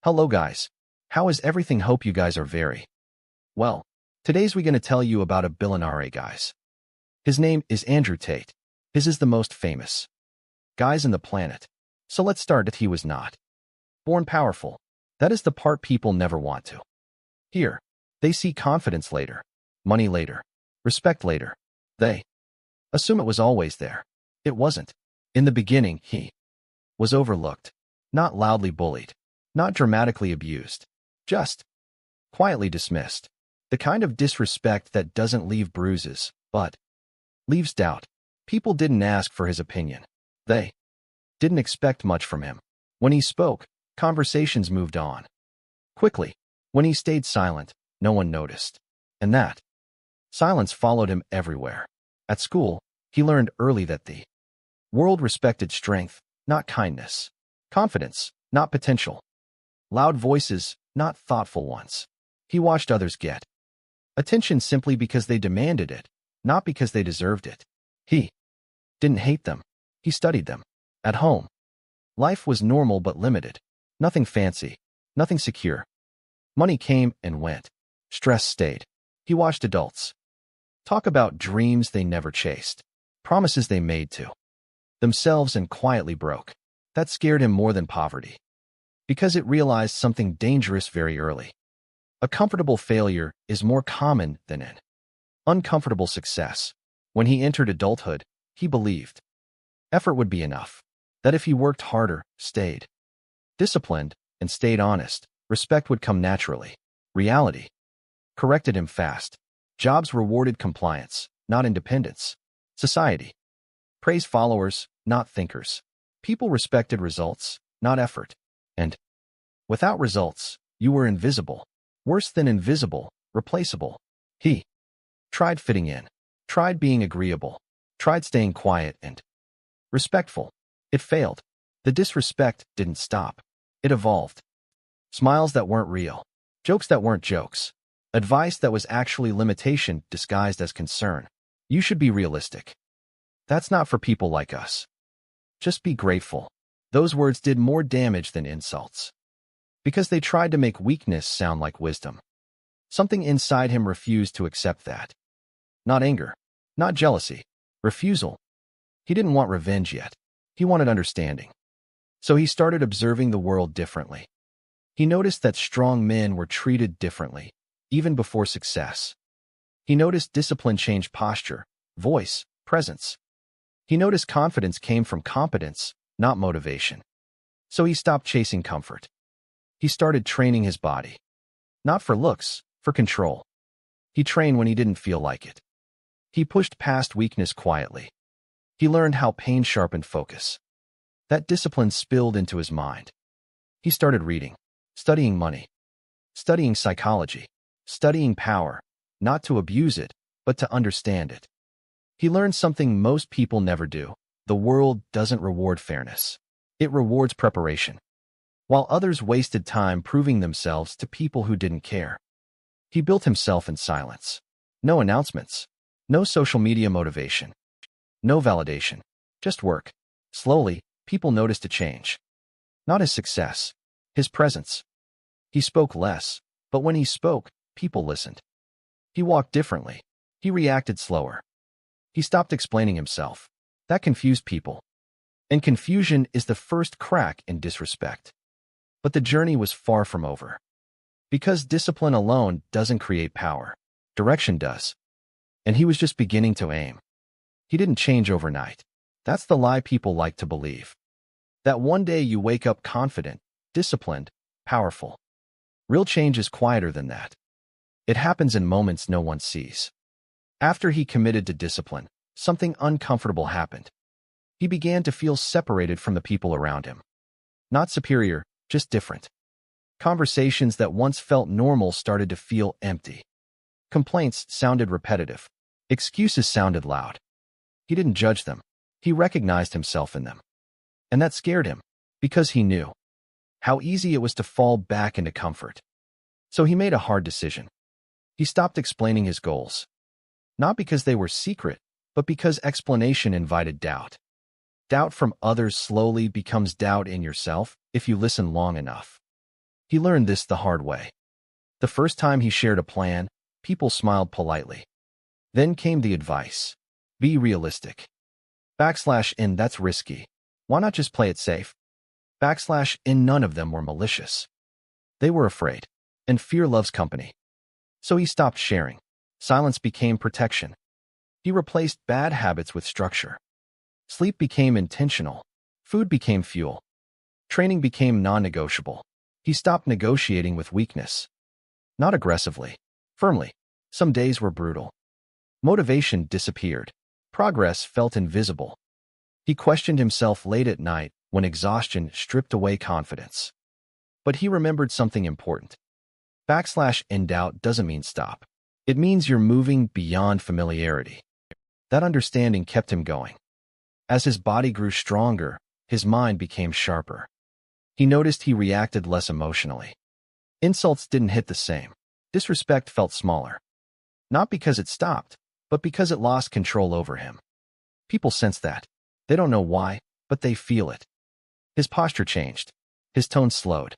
Hello guys. How is everything? Hope you guys are very well. Today's we gonna tell you about a billionaire guys. His name is Andrew Tate. His is the most famous guys in the planet. So let's start that he was not born powerful. That is the part people never want to hear. They see confidence later, money later, respect later. They assume it was always there. It wasn't. In the beginning, he was overlooked, not loudly bullied, not dramatically abused, just quietly dismissed. The kind of disrespect that doesn't leave bruises, but leaves doubt. People didn't ask for his opinion. They didn't expect much from him. When he spoke, conversations moved on quickly. When he stayed silent, no one noticed. And that silence followed him everywhere. At school, he learned early that the world respected strength, not kindness. Confidence, not potential. Loud voices, not thoughtful ones. He watched others get attention simply because they demanded it, not because they deserved it. He didn't hate them. He studied them. At home, life was normal but limited. Nothing fancy, nothing secure. Money came and went. Stress stayed. He watched adults talk about dreams they never chased, promises they made to themselves and quietly broke. That scared him more than poverty, because it realized something dangerous very early. A comfortable failure is more common than an uncomfortable success. When he entered adulthood, he believed effort would be enough, that if he worked harder, stayed disciplined, and stayed honest, respect would come naturally. Reality corrected him fast. Jobs rewarded compliance, not independence. Society praised followers, not thinkers. People respected results, not effort. And without results, you were invisible. Worse than invisible, replaceable. He tried fitting in, tried being agreeable, tried staying quiet and respectful. It failed. The disrespect didn't stop. It evolved. Smiles that weren't real, jokes that weren't jokes, advice that was actually limitation disguised as concern. You should be realistic. That's not for people like us. Just be grateful. Those words did more damage than insults, because they tried to make weakness sound like wisdom. Something inside him refused to accept that. Not anger, not jealousy, refusal. He didn't want revenge yet. He wanted understanding. So he started observing the world differently. He noticed that strong men were treated differently, even before success. He noticed discipline changed posture, voice, presence. He noticed confidence came from competence, not motivation. So he stopped chasing comfort. He started training his body. Not for looks, for control. He trained when he didn't feel like it. He pushed past weakness quietly. He learned how pain sharpened focus. That discipline spilled into his mind. He started reading, studying money, studying psychology, studying power, not to abuse it, but to understand it. He learned something most people never do. The world doesn't reward fairness. It rewards preparation. While others wasted time proving themselves to people who didn't care, he built himself in silence. No announcements, no social media motivation, no validation, just work. Slowly, people noticed a change. Not his success, his presence. He spoke less, but when he spoke, people listened. He walked differently. He reacted slower. He stopped explaining himself. That confused people. And confusion is the first crack in disrespect. But the journey was far from over. Because discipline alone doesn't create power. Direction does. And he was just beginning to aim. He didn't change overnight. That's the lie people like to believe. That one day you wake up confident, disciplined, powerful. Real change is quieter than that. It happens in moments no one sees. After he committed to discipline, something uncomfortable happened. He began to feel separated from the people around him. Not superior, just different. Conversations that once felt normal started to feel empty. Complaints sounded repetitive. Excuses sounded loud. He didn't judge them. He recognized himself in them. And that scared him, because he knew how easy it was to fall back into comfort. So he made a hard decision. He stopped explaining his goals. Not because they were secret, but because explanation invited doubt. Doubt from others slowly becomes doubt in yourself if you listen long enough. He learned this the hard way. The first time he shared a plan, people smiled politely. Then came the advice. Be realistic. \n that's risky. Why not just play it safe? \n none of them were malicious. They were afraid. And fear loves company. So he stopped sharing. Silence became protection. He replaced bad habits with structure. Sleep became intentional. Food became fuel. Training became non-negotiable. He stopped negotiating with weakness. Not aggressively. Firmly. Some days were brutal. Motivation disappeared. Progress felt invisible. He questioned himself late at night when exhaustion stripped away confidence. But he remembered something important. \n doubt doesn't mean stop. It means you're moving beyond familiarity. That understanding kept him going. As his body grew stronger, his mind became sharper. He noticed he reacted less emotionally. Insults didn't hit the same. Disrespect felt smaller. Not because it stopped, but because it lost control over him. People sense that. They don't know why, but they feel it. His posture changed. His tone slowed.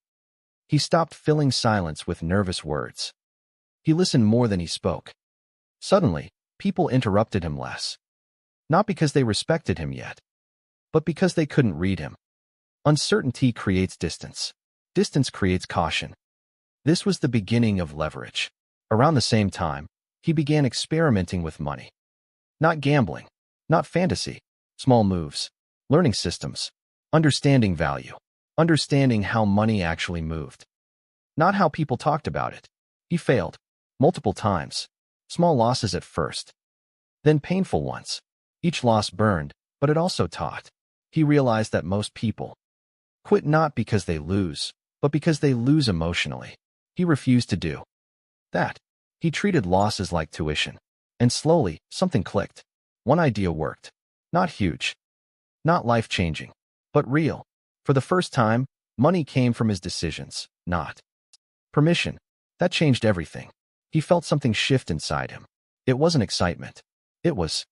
He stopped filling silence with nervous words. He listened more than he spoke. Suddenly, people interrupted him less. Not because they respected him yet, but because they couldn't read him. Uncertainty creates distance. Distance creates caution. This was the beginning of leverage. Around the same time, he began experimenting with money. Not gambling, not fantasy, small moves, learning systems, understanding value, understanding how money actually moved. Not how people talked about it. He failed, multiple times, small losses at first, then painful ones. Each loss burned, but it also taught. He realized that most people quit not because they lose, but because they lose emotionally. He refused to do that. He treated losses like tuition. And slowly, something clicked. One idea worked. Not huge. Not life-changing. But real. For the first time, money came from his decisions, not permission. That changed everything. He felt something shift inside him. It wasn't excitement. It was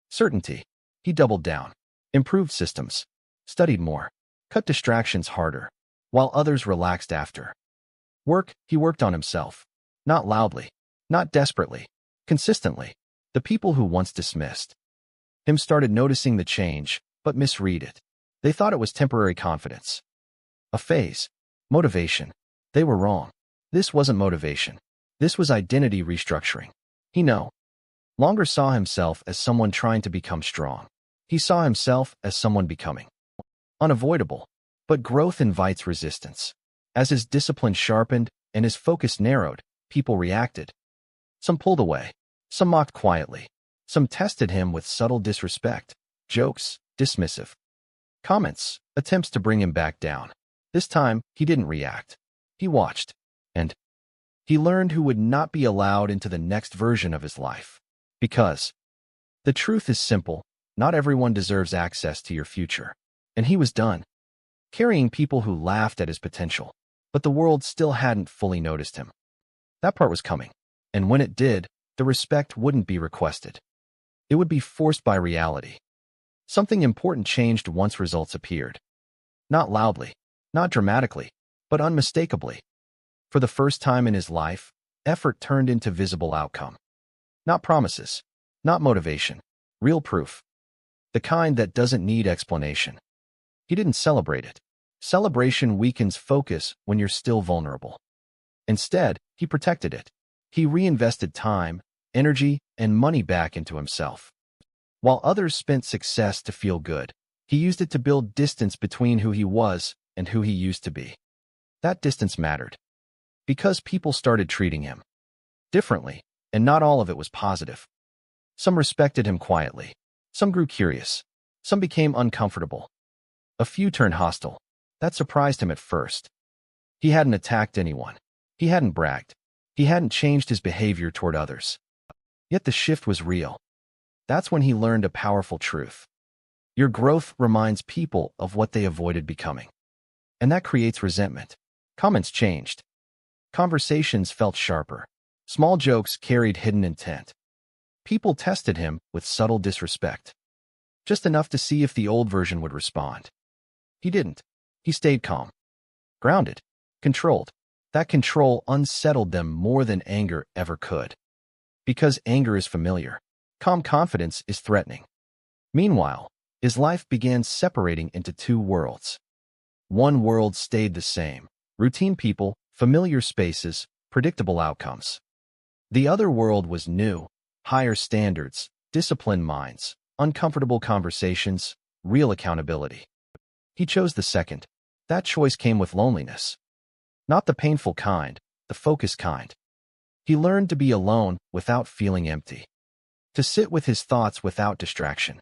certainty. He doubled down. Improved systems. Studied more. Cut distractions harder. While others relaxed after work, he worked on himself. Not loudly. Not desperately. Consistently. The people who once dismissed him started noticing the change, but misread it. They thought it was temporary confidence. A phase. Motivation. They were wrong. This wasn't motivation. This was identity restructuring. He no longer saw himself as someone trying to become strong. He saw himself as someone becoming unavoidable. But growth invites resistance. As his discipline sharpened and his focus narrowed, people reacted. Some pulled away. Some mocked quietly. Some tested him with subtle disrespect, jokes, dismissive comments, attempts to bring him back down. This time, he didn't react. He watched. And he learned who would not be allowed into the next version of his life. Because the truth is simple, not everyone deserves access to your future. And he was done carrying people who laughed at his potential. But the world still hadn't fully noticed him. That part was coming. And when it did, the respect wouldn't be requested. It would be forced by reality. Something important changed once results appeared. Not loudly, not dramatically, but unmistakably. For the first time in his life, effort turned into visible outcome. Not promises, not motivation, real proof. The kind that doesn't need explanation. He didn't celebrate it. Celebration weakens focus when you're still vulnerable. Instead, he protected it. He reinvested time, energy, and money back into himself. While others spent success to feel good, he used it to build distance between who he was and who he used to be. That distance mattered. Because people started treating him differently, and not all of it was positive. Some respected him quietly. Some grew curious. Some became uncomfortable. A few turned hostile. That surprised him at first. He hadn't attacked anyone. He hadn't bragged. He hadn't changed his behavior toward others. Yet the shift was real. That's when he learned a powerful truth. Your growth reminds people of what they avoided becoming. And that creates resentment. Comments changed. Conversations felt sharper. Small jokes carried hidden intent. People tested him with subtle disrespect. Just enough to see if the old version would respond. He didn't. He stayed calm. Grounded. Controlled. That control unsettled them more than anger ever could. Because anger is familiar, calm confidence is threatening. Meanwhile, his life began separating into two worlds. One world stayed the same: routine people, familiar spaces, predictable outcomes. The other world was new: higher standards, disciplined minds, uncomfortable conversations, real accountability. He chose the second. That choice came with loneliness. Not the painful kind, the focused kind. He learned to be alone without feeling empty. To sit with his thoughts without distraction.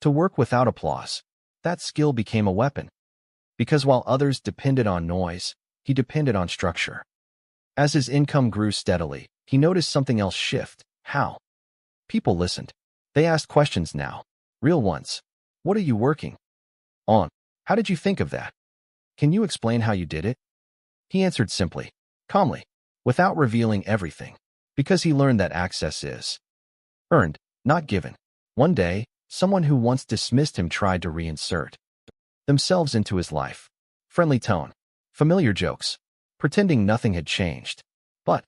To work without applause. That skill became a weapon. Because while others depended on noise, he depended on structure. As his income grew steadily, he noticed something else shift. How? People listened. They asked questions now. Real ones. What are you working on? How did you think of that? Can you explain how you did it? He answered simply, calmly, without revealing everything, because he learned that access is earned, not given. One day, someone who once dismissed him tried to reinsert themselves into his life. Friendly tone, familiar jokes, pretending nothing had changed. But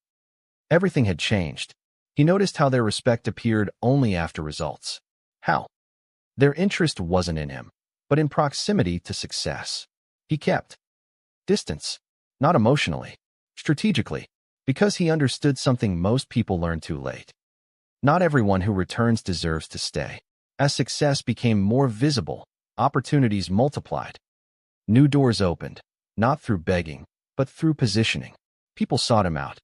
everything had changed. He noticed how their respect appeared only after results. How? Their interest wasn't in him, but in proximity to success. He kept distance, not emotionally, strategically, because he understood something most people learn too late. Not everyone who returns deserves to stay. As success became more visible, opportunities multiplied. New doors opened, not through begging, but through positioning. People sought him out.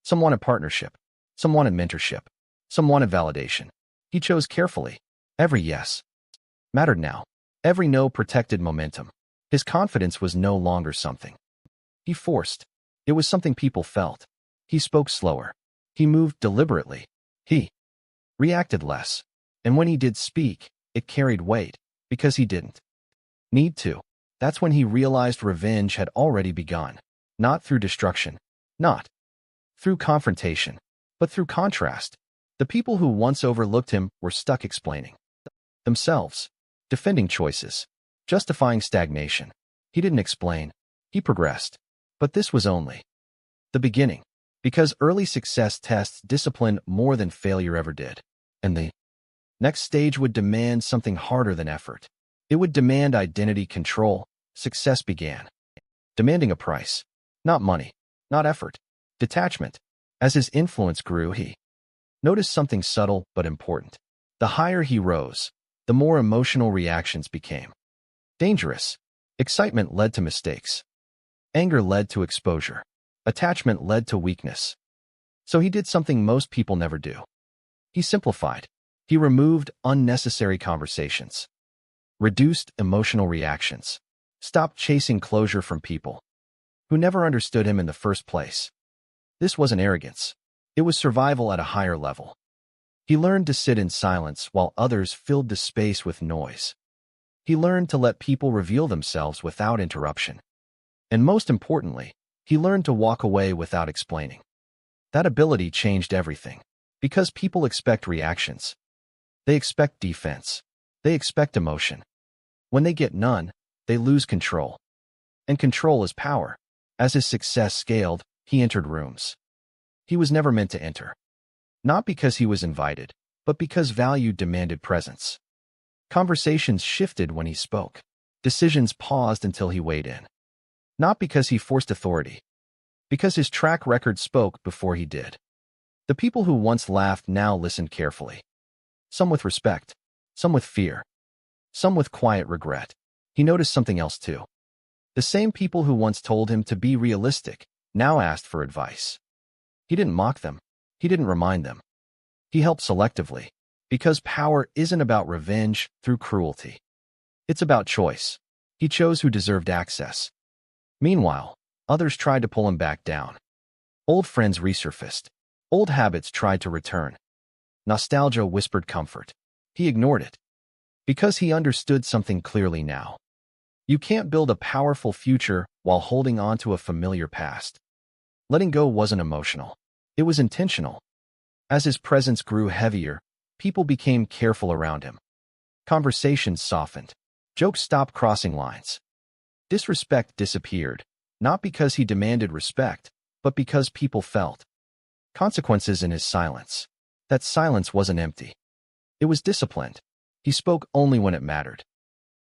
Some wanted partnership. Some wanted mentorship. Some wanted validation. He chose carefully. Every yes mattered now. Every no protected momentum. His confidence was no longer something he forced. It was something people felt. He spoke slower. He moved deliberately. He reacted less. And when he did speak, it carried weight, because he didn't need to. That's when he realized revenge had already begun. Not through destruction. Not through confrontation. But through contrast. The people who once overlooked him were stuck explaining themselves, defending choices, justifying stagnation. He didn't explain. He progressed. But this was only the beginning. Because early success tests discipline more than failure ever did. And the next stage would demand something harder than effort. It would demand identity control. Success began demanding a price. Not money. Not effort. Detachment. As his influence grew, he noticed something subtle but important. The higher he rose, the more emotional reactions became dangerous. Excitement led to mistakes. Anger led to exposure. Attachment led to weakness. So he did something most people never do. He simplified. He removed unnecessary conversations. Reduced emotional reactions. Stopped chasing closure from people who never understood him in the first place. This wasn't arrogance. It was survival at a higher level. He learned to sit in silence while others filled the space with noise. He learned to let people reveal themselves without interruption. And most importantly, he learned to walk away without explaining. That ability changed everything. Because people expect reactions. They expect defense. They expect emotion. When they get none, they lose control. And control is power. As his success scaled, he entered rooms he was never meant to enter. Not because he was invited, but because value demanded presence. Conversations shifted when he spoke. Decisions paused until he weighed in. Not because he forced authority, because his track record spoke before he did. The people who once laughed now listened carefully. Some with respect, some with fear, some with quiet regret. He noticed something else too. The same people who once told him to be realistic now asked for advice. He didn't mock them. He didn't remind them. He helped selectively, because power isn't about revenge through cruelty. It's about choice. He chose who deserved access. Meanwhile, others tried to pull him back down. Old friends resurfaced. Old habits tried to return. Nostalgia whispered comfort. He ignored it. Because he understood something clearly now. You can't build a powerful future while holding on to a familiar past. Letting go wasn't emotional. It was intentional. As his presence grew heavier, people became careful around him. Conversations softened. Jokes stopped crossing lines. Disrespect disappeared. not because he demanded respect, but because people felt consequences in his silence. That silence wasn't empty. It was disciplined. He spoke only when it mattered.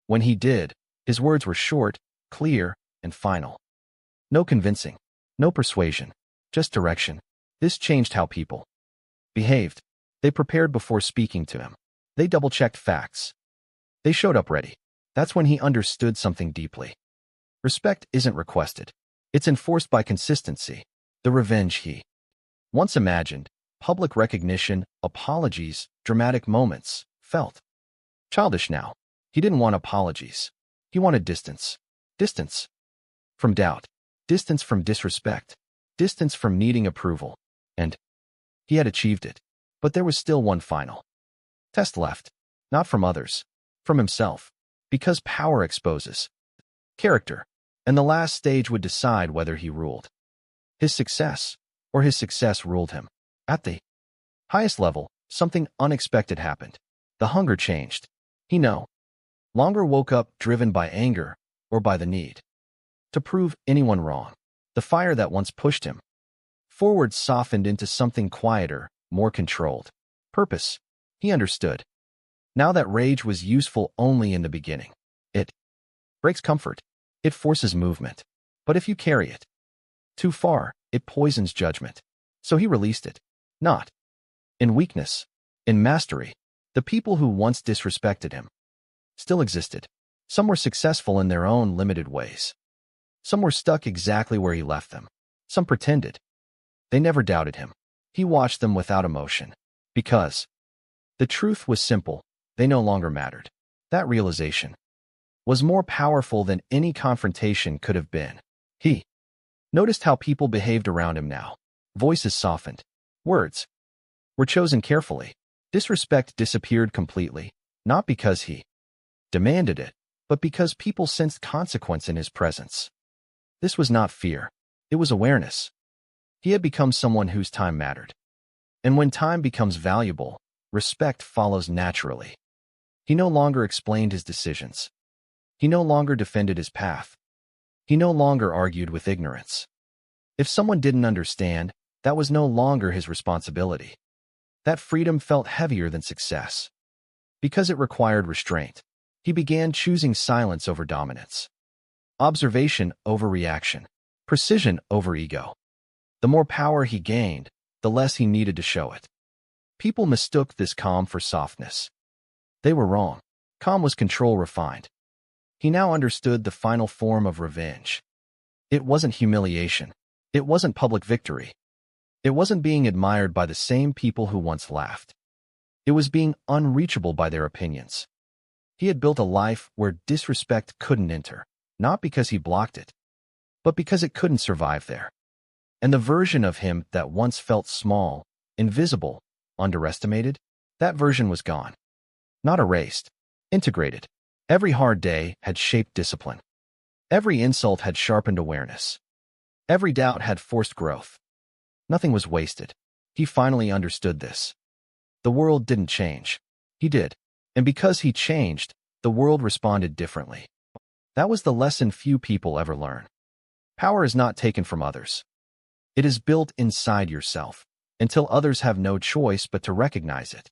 When he did, his words were short, clear, and final. No convincing, no persuasion, just direction. This changed how people behaved. They prepared before speaking to him. They double-checked facts. They showed up ready. That's when he understood something deeply. Respect isn't requested. It's enforced by consistency. The revenge he once imagined, public recognition, apologies, dramatic moments, felt childish now. He didn't want apologies. He wanted distance. Distance from doubt. Distance from disrespect. Distance from needing approval. And he had achieved it. But there was still one final test left. Not from others. From himself. Because power exposes character. And the last stage would decide whether he ruled his success, or his success ruled him. At the highest level, something unexpected happened. The hunger changed. He no longer woke up driven by anger or by the need to prove anyone wrong. The fire that once pushed him forward softened into something quieter, more controlled. Purpose. He understood. Now that rage was useful only in the beginning. It breaks comfort. It forces movement. But if you carry it too far, it poisons judgment. So he released it. Not in weakness, in mastery. The people who once disrespected him still existed. Some were successful in their own limited ways. Some were stuck exactly where he left them. Some pretended. They never doubted him. He watched them without emotion. Because the truth was simple, they no longer mattered. That realization was more powerful than any confrontation could have been. He noticed how people behaved around him now. Voices softened. Words were chosen carefully. Disrespect disappeared completely, not because he demanded it, but because people sensed consequence in his presence. This was not fear. It was awareness. He had become someone whose time mattered. And when time becomes valuable, respect follows naturally. He no longer explained his decisions. He no longer defended his path. He no longer argued with ignorance. If someone didn't understand, that was no longer his responsibility. That freedom felt heavier than success. Because it required restraint, he began choosing silence over dominance. Observation over reaction. Precision over ego. The more power he gained, the less he needed to show it. People mistook this calm for softness. They were wrong. Calm was control refined. He now understood the final form of revenge. It wasn't humiliation. It wasn't public victory. It wasn't being admired by the same people who once laughed. It was being unreachable by their opinions. He had built a life where disrespect couldn't enter, not because he blocked it, but because it couldn't survive there. And the version of him that once felt small, invisible, underestimated, that version was gone. Not erased, integrated. Every hard day had shaped discipline. Every insult had sharpened awareness. Every doubt had forced growth. Nothing was wasted. He finally understood this. The world didn't change. He did. And because he changed, the world responded differently. That was the lesson few people ever learn. Power is not taken from others. It is built inside yourself, until others have no choice but to recognize it.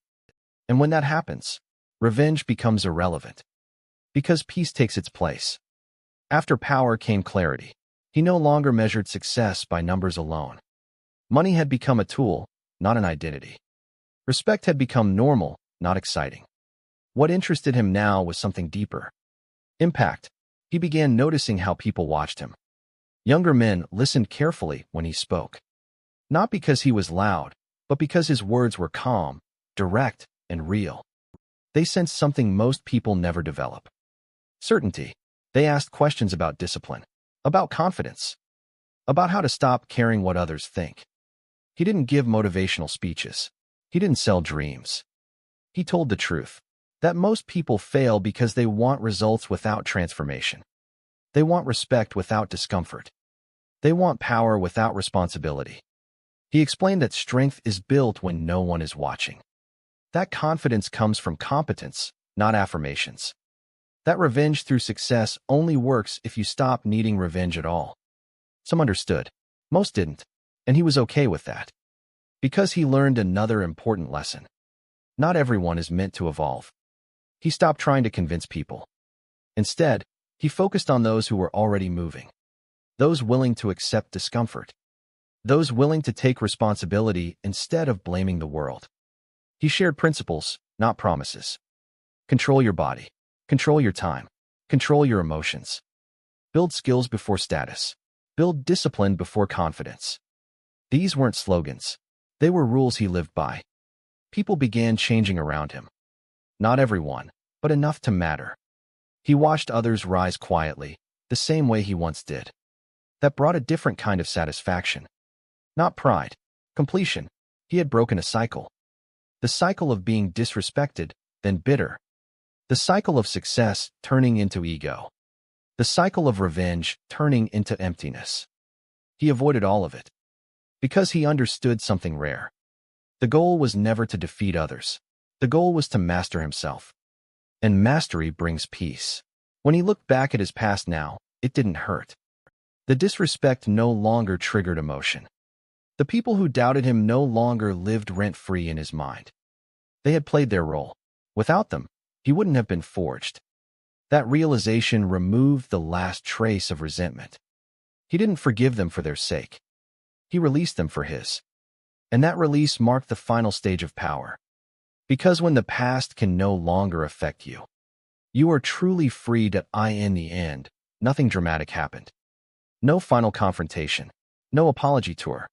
And when that happens, revenge becomes irrelevant. Because peace takes its place. After power came clarity. He no longer measured success by numbers alone. Money had become a tool, not an identity. Respect had become normal, not exciting. What interested him now was something deeper. Impact. He began noticing how people watched him. Younger men listened carefully when he spoke. Not because he was loud, but because his words were calm, direct, and real. They sensed something most people never develop. Certainty. They asked questions about discipline, about confidence, about how to stop caring what others think. He didn't give motivational speeches. He didn't sell dreams. He told the truth, that most people fail because they want results without transformation. They want respect without discomfort. They want power without responsibility. He explained that strength is built when no one is watching. That confidence comes from competence, not affirmations. That revenge through success only works if you stop needing revenge at all. Some understood. Most didn't. And he was okay with that. Because he learned another important lesson. Not everyone is meant to evolve. He stopped trying to convince people. Instead, he focused on those who were already moving. Those willing to accept discomfort. Those willing to take responsibility instead of blaming the world. He shared principles, not promises. Control your body. Control your time. Control your emotions. Build skills before status. Build discipline before confidence. These weren't slogans. They were rules he lived by. People began changing around him. Not everyone, but enough to matter. He watched others rise quietly, the same way he once did. That brought a different kind of satisfaction. Not pride, completion. He had broken a cycle. The cycle of being disrespected, then bitter. The cycle of success turning into ego. The cycle of revenge turning into emptiness. He avoided all of it. Because he understood something rare. The goal was never to defeat others. The goal was to master himself. And mastery brings peace. When he looked back at his past now, it didn't hurt. The disrespect no longer triggered emotion. The people who doubted him no longer lived rent-free in his mind. They had played their role. Without them, he wouldn't have been forged. That realization removed the last trace of resentment. He didn't forgive them for their sake. He released them for his. And that release marked the final stage of power. Because when the past can no longer affect you, you are truly freed. In the end, nothing dramatic happened. No final confrontation. No apology tour.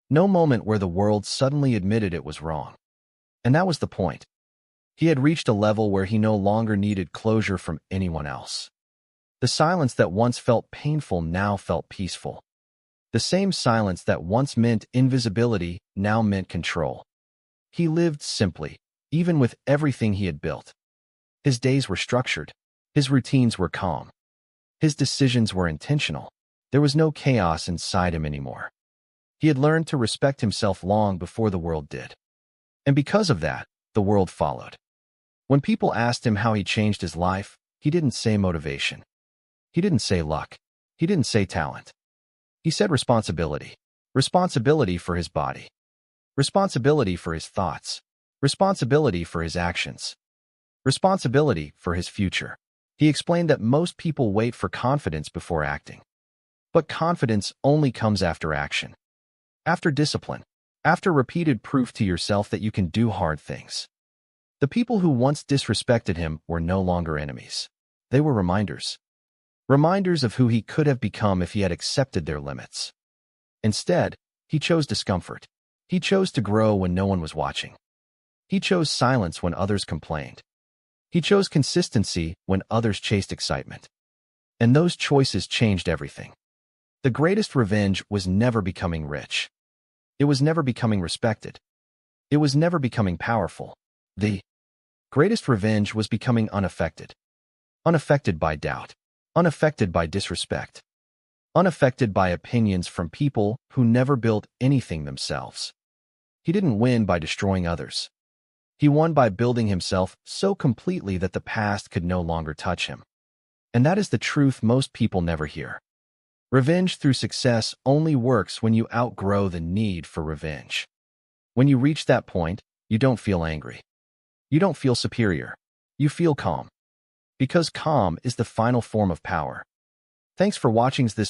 No moment where the world suddenly admitted it was wrong. And that was the point. He had reached a level where he no longer needed closure from anyone else. The silence that once felt painful now felt peaceful. The same silence that once meant invisibility now meant control. He lived simply, even with everything he had built. His days were structured. His routines were calm. His decisions were intentional. There was no chaos inside him anymore. He had learned to respect himself long before the world did. And because of that, the world followed. When people asked him how he changed his life, he didn't say motivation. He didn't say luck. He didn't say talent. He said responsibility. Responsibility for his body. Responsibility for his thoughts. Responsibility for his actions. Responsibility for his future. He explained that most people wait for confidence before acting. But confidence only comes after action. After discipline. After repeated proof to yourself that you can do hard things. The people who once disrespected him were no longer enemies. They were reminders. Reminders of who he could have become if he had accepted their limits. Instead, he chose discomfort. He chose to grow when no one was watching. He chose silence when others complained. He chose consistency when others chased excitement. And those choices changed everything. The greatest revenge was never becoming rich. It was never becoming respected. It was never becoming powerful. The greatest revenge was becoming unaffected. Unaffected by doubt. Unaffected by disrespect. Unaffected by opinions from people who never built anything themselves. He didn't win by destroying others. He won by building himself so completely that the past could no longer touch him. And that is the truth most people never hear. Revenge through success only works when you outgrow the need for revenge. When you reach that point, you don't feel angry. You don't feel superior. You feel calm. Because calm is the final form of power. Thanks for watching this video.